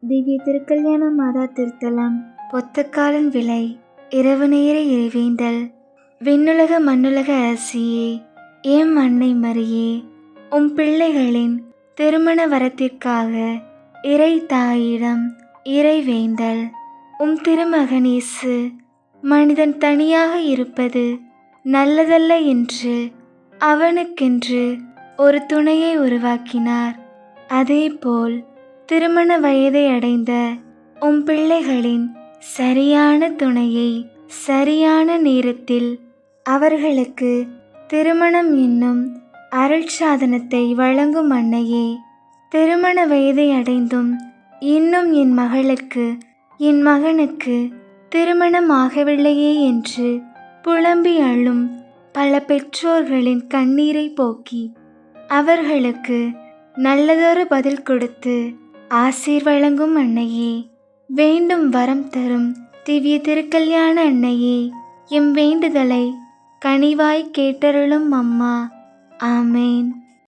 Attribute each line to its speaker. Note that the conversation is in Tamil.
Speaker 1: திவ்ய திருக்கல்யாண மாதா திருத்தலம். பொத்தக்காலன் விலை. இரவு நேர இறைவேண்டல். விண்ணுலக மண்ணுலக அரசியே, எம் அன்னை மரியே, உம் பிள்ளைகளின் திருமண வரத்திற்காக இறை தாயிடம் இறைவேண்டல். உம் திருமகன் இயேசு மனிதன் தனியாக இருப்பது நல்லதல்ல என்று அவனுக்கென்று ஒரு துணையை உருவாக்கினார். அதேபோல் திருமண வயதை அடைந்த உம் பிள்ளைகளின் சரியான துணையை சரியான நேரத்தில் அவர்களுக்கு திருமணம் என்னும் அருட்சாதனத்தை வழங்கும் அன்னையே, திருமண வயதை அடைந்தும் இன்னும் என் மகளுக்கு என் மகனுக்கு திருமணம் ஆகவில்லையே என்று புலம்பி அழும் பல பெற்றோர்களின் கண்ணீரை போக்கி அவர்களுக்கு நல்லதொரு பதில் கொடுத்து ஆசீர் வழங்கும் அன்னையே, வேண்டும் வரம் தரும் திவ்ய திருக்கல்யாண அன்னையே, எம் வேண்டுதலை கனிவாய் கேட்டருளும் அம்மா. ஆமேன்.